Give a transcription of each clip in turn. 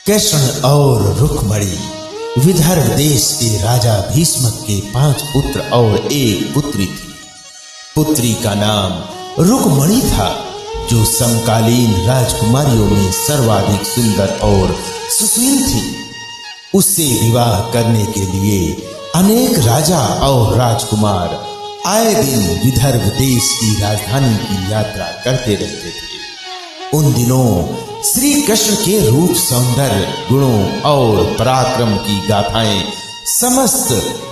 कृष्ण और रुक्मिणी विदर्भ देश के राजा भीष्मक के 5 पुत्र और 1 पुत्री थी। पुत्री का नाम रुक्मिणी था, जो समकालीन राजकुमारियों में सर्वाधिक सुंदर और सुशील थी। उससे विवाह करने के लिए अनेक राजा और राजकुमार आए दिन विदर्भ देश की राजधानी की यात्रा करते रहते थे। उन दिनों श्री कृष्ण के रूप, सौंदर्य, गुणों और पराक्रम की गाथाएं समस्त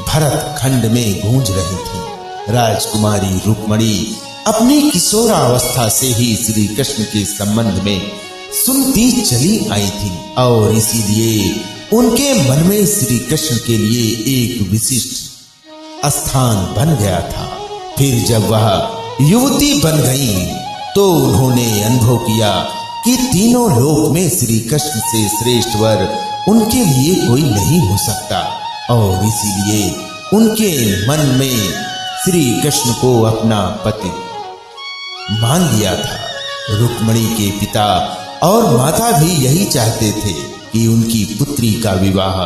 भरत खंड में गूंज रही थीं। राजकुमारी रुक्मिणी अपनी किशोरावस्था से ही श्री कृष्ण के संबंध में सुनती चली आई थी और इसीलिए उनके मन में श्री कृष्ण के लिए एक विशिष्ट स्थान बन गया था। फिर जब वह युवती बन गई तो उन्होंने अनुभव किया कि तीनों लोक में श्री कृष्ण से श्रेष्ठ वर उनके लिए कोई नहीं हो सकता और इसीलिए उनके मन में श्री कृष्ण को अपना पति मान लिया था। रुक्मिणी के पिता और माता भी यही चाहते थे कि उनकी पुत्री का विवाह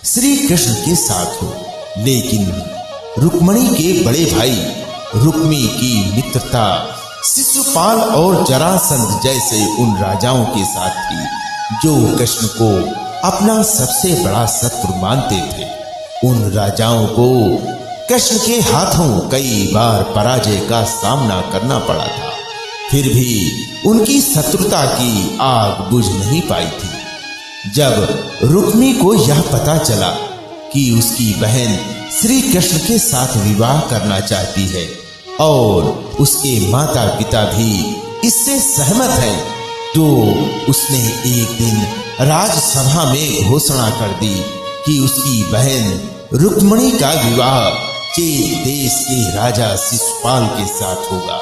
श्री कृष्ण के साथ हो, लेकिन रुक्मिणी के बड़े भाई रुक्मी की मित्रता शिशुपाल और जरासंध जैसे उन राजाओं के साथ थी जो कृष्ण को अपना सबसे बड़ा शत्रु मानते थे। उन राजाओं को कृष्ण के हाथों कई बार पराजय का सामना करना पड़ा था, फिर भी उनकी शत्रुता की आग बुझ नहीं पाई थी। जब रुक्मी को यह पता चला कि उसकी बहन श्री कृष्ण के साथ विवाह करना चाहती है और उसके माता पिता भी इससे सहमत हैं, तो उसने एक दिन राजसभा में घोषणा कर दी कि उसकी बहन रुक्मिणी का विवाह चेत देश के राजा शिशुपाल के साथ होगा।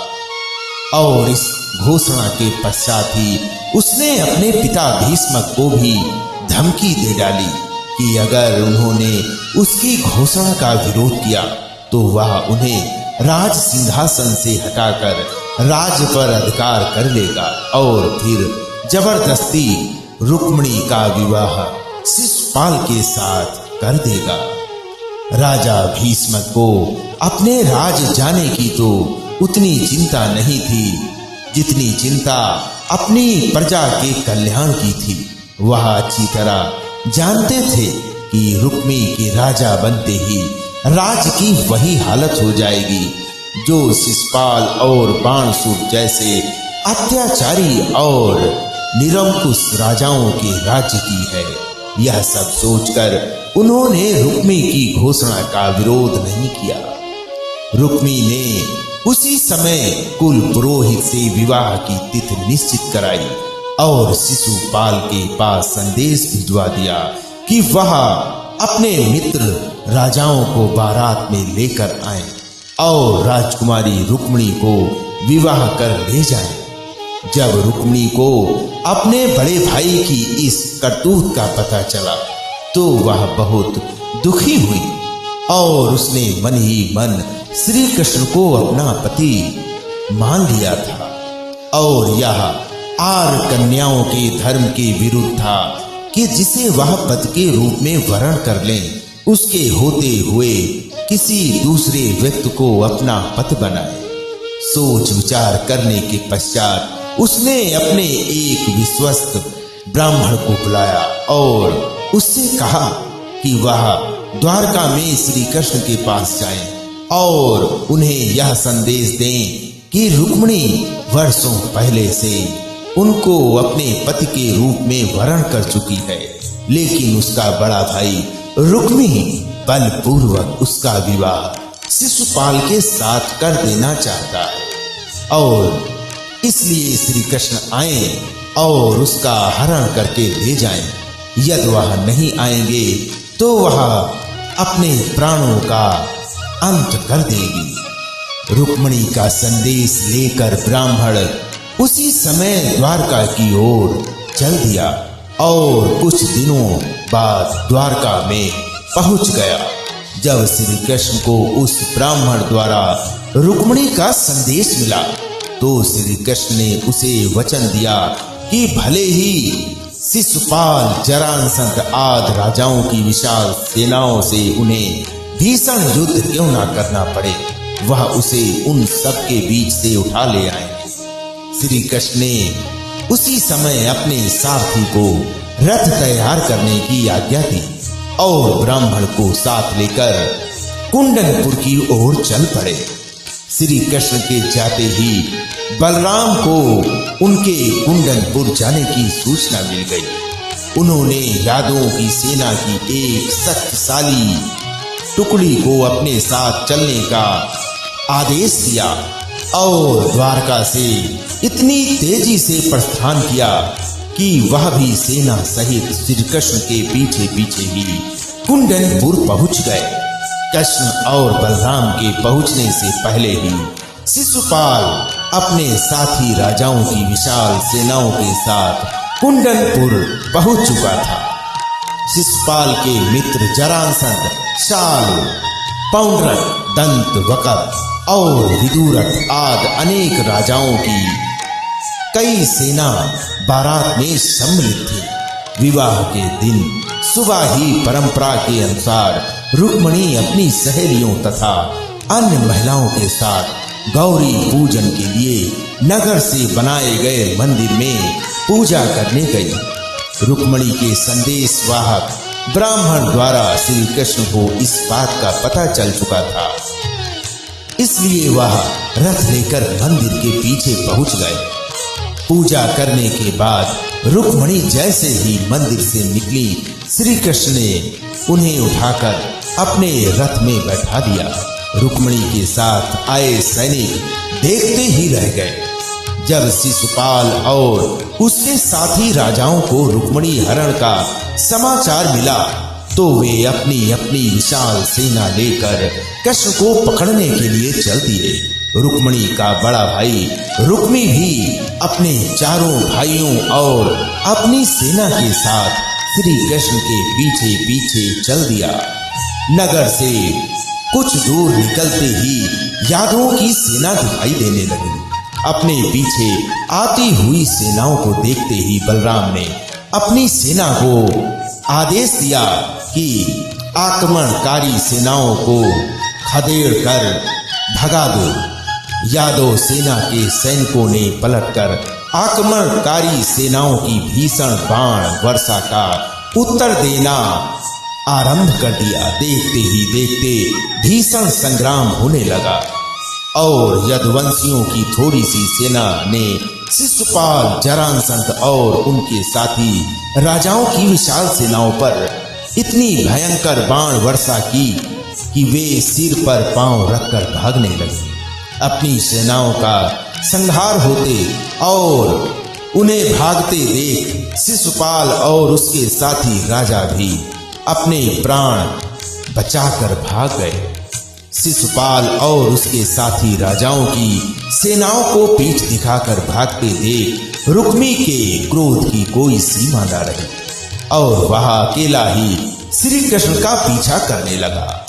और इस घोषणा के पश्चात ही उसने अपने पिता भीष्मक को भी धमकी दे डाली कि अगर उन्होंने उसकी घोषणा का विरोध किया तो वह उन्हें राज सिंहासन से हटाकर राज्य पर अधिकार कर लेगा और फिर जबरदस्ती रुक्मिणी का विवाह शिशुपाल के साथ कर देगा। राजा भीष्मक को अपने राज जाने की तो उतनी चिंता नहीं थी जितनी चिंता अपनी प्रजा के कल्याण की थी। वह अच्छी तरह जानते थे कि रुक्मी के राजा बनते ही राज्य की वही हालत हो जाएगी जो शिशुपाल और बाणसूर जैसे अत्याचारी और निरंकुश राजाओं के राज्य की है। यह सब सोचकर उन्होंने रुक्मी की घोषणा का विरोध नहीं किया। रुक्मी ने उसी समय कुल पुरोहित से विवाह की तिथि निश्चित कराई और शिशुपाल के पास संदेश भिजवा दिया कि वह अपने मित्र राजाओं को बारात में लेकर आए और राजकुमारी रुक्मिणी को विवाह कर ले जाए। जब रुक्मिणी को अपने बड़े भाई की इस करतूत का पता चला तो वह बहुत दुखी हुई और उसने मन ही मन श्री कृष्ण को अपना पति मान लिया था और यह आर कन्याओं के धर्म के विरुद्ध था कि जिसे वह पति के रूप में वरण कर लें, उसके होते हुए किसी दूसरे व्यक्ति को अपना पति बनाए। सोच विचार करने के पश्चात उसने अपने एक विश्वस्त ब्राह्मण को बुलाया और उससे कहा कि वह द्वारका में श्री कृष्ण के पास जाएं और उन्हें यह संदेश दें कि रुक्मिणी वर्षों पहले से उनको अपने पति के रूप में वरण कर चुकी है, लेकिन उसका बड़ा भाई रुक्मी बलपूर्वक उसका विवाह शिशुपाल के साथ कर देना चाहता है और इसलिए श्री कृष्ण आए और उसका हरण करके ले जाएं। यदि वह नहीं आएंगे तो वह अपने प्राणों का अंत कर देगी। रुक्मिणी का संदेश लेकर ब्राह्मण उसी समय द्वारका की ओर चल दिया और कुछ दिनों बाद द्वारका में पहुंच गया। जब श्री कृष्ण को उस ब्राह्मण द्वारा रुक्मिणी का संदेश मिला तो श्री कृष्ण ने उसे वचन दिया कि भले ही शिशुपाल, जरासंध आदि राजाओं की विशाल सेनाओं से उन्हें भीषण युद्ध क्यों ना करना पड़े, वह उसे उन सब के बीच से उठा ले आए। श्री कृष्ण ने उसी समय अपने सारथी को रथ तैयार करने की आज्ञा दी और ब्राह्मण को साथ लेकर कुंडनपुर की ओर चल पड़े। श्री कृष्ण के जाते ही बलराम को उनके कुंडनपुर जाने की सूचना मिल गई। उन्होंने यादवों की सेना की एक शक्तिशाली टुकड़ी को अपने साथ चलने का आदेश दिया और द्वारका से इतनी तेजी से प्रस्थान किया कि वह भी सेना सहित श्री कृष्ण के पीछे पीछे ही कुंडनपुर पहुंच गए। कृष्ण और बलराम के पहुंचने से पहले ही शिशुपाल अपने साथी राजाओं की विशाल सेनाओं के साथ कुंडनपुर पहुंच चुका था। शिशुपाल के मित्र जरासंध, शाल, पौंड्रक, दंत वक्त और विदुरथ आदि अनेक राजाओं की कई सेना बारात में सम्मिलित थी। विवाह के दिन सुबह ही परंपरा के अनुसार रुक्मिणी अपनी सहेलियों तथा अन्य महिलाओं के साथ गौरी पूजन के लिए नगर से बनाए गए मंदिर में पूजा करने गई। रुक्मिणी के संदेश वाहक ब्राह्मण द्वारा श्री कृष्ण को इस बात का पता चल चुका था, इसलिए वह रथ लेकर मंदिर के पीछे पहुंच गए। पूजा करने के बाद रुक्मिणी जैसे ही मंदिर से निकली, श्री कृष्ण ने उन्हें उठाकर अपने रथ में बैठा दिया। रुक्मिणी के साथ आए सैनिक देखते ही रह गए। जब शिशुपाल और उसके साथी राजाओं को रुक्मिणी हरण का समाचार मिला तो वे अपनी अपनी विशाल सेना लेकर कृष्ण को पकड़ने के लिए चल दिए। रुक्मिणी का बड़ा भाई रुक्मी भी अपने चारों भाइयों और अपनी सेना के साथ श्री कृष्ण के पीछे पीछे चल दिया। नगर से कुछ दूर निकलते ही यादवों की सेना दिखाई देने लगी। अपने पीछे आती हुई सेनाओं को देखते ही बलराम ने अपनी सेना को आदेश दिया कि आक्रमणकारी सेनाओं को खदेड़ कर भगा दो। यादव सेना के सैनिकों ने पलटकर आक्रमणकारी सेनाओं की भीषण बाण वर्षा का उत्तर देना आरंभ कर दिया। देखते ही देखते भीषण संग्राम होने लगा और यदुवंशियों की थोड़ी सी सेना ने शिशुपाल, जरासंध और उनके साथी राजाओं की विशाल सेनाओं पर इतनी भयंकर बाण वर्षा की कि वे सिर पर पांव रखकर भागने लगे। अपनी सेनाओं का संहार होते और उन्हें भागते देख शिशुपाल और उसके साथी राजा भी अपने प्राण बचाकर भाग गए। शिशुपाल और उसके साथी राजाओं की सेनाओं को पीठ दिखाकर भागते देख रुक्मी के क्रोध की कोई सीमा न रही और वह अकेला ही श्री कृष्ण का पीछा करने लगा।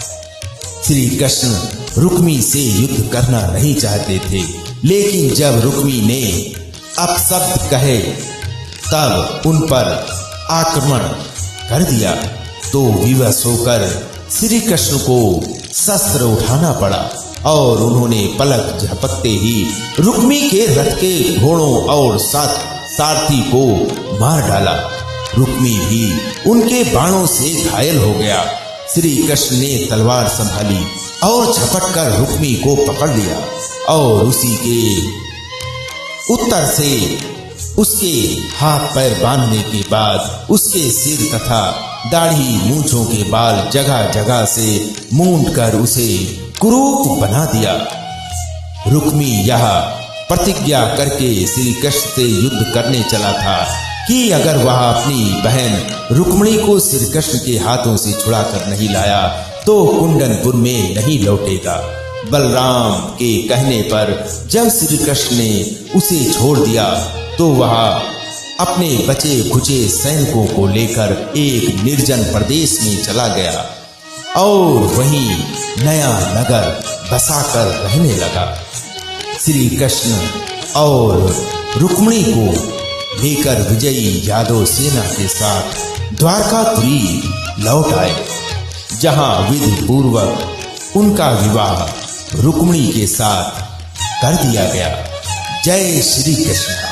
श्री कृष्ण रुक्मी से युद्ध करना नहीं चाहते थे, लेकिन जब रुक्मी ने अपशब्द कहे तब उन पर आक्रमण कर दिया तो विवश होकर श्री कृष्ण को शस्त्र उठाना पड़ा और उन्होंने पलक झपकते ही रुक्मी के रथ के घोड़ों और सारथी को मार डाला। रुक्मी भी उनके बाणों से घायल हो गया। श्री कृष्ण ने तलवार संभाली और झपटकर रुक्मी को पकड़ लिया और उसी के उत्तर से उसके हाथ पैर बांधने के बाद उसके सिर तथा दाढ़ी मूंछों के बाल जगह जगह से मूंड कर उसे कुरूप बना दिया। रुक्मी यह प्रतिज्ञा करके श्री कृष्ण से युद्ध करने चला था कि अगर वह अपनी बहन रुक्मिणी को श्री कृष्ण के हाथों से छुड़ा कर नहीं लाया तो कुंडनपुर में नहीं लौटेगा। बलराम के कहने पर जब श्री कृष्ण ने उसे छोड़ दिया तो वह अपने बचे खुचे सैनिकों को लेकर एक निर्जन प्रदेश में चला गया और वहीं नया नगर बसाकर रहने लगा। श्री कृष्ण और रुक्मिणी को लेकर विजयी यादव सेना के साथ द्वारकापुरी लौट आए, जहां विधि पूर्वक उनका विवाह रुक्मिणी के साथ कर दिया गया। जय श्री कृष्ण।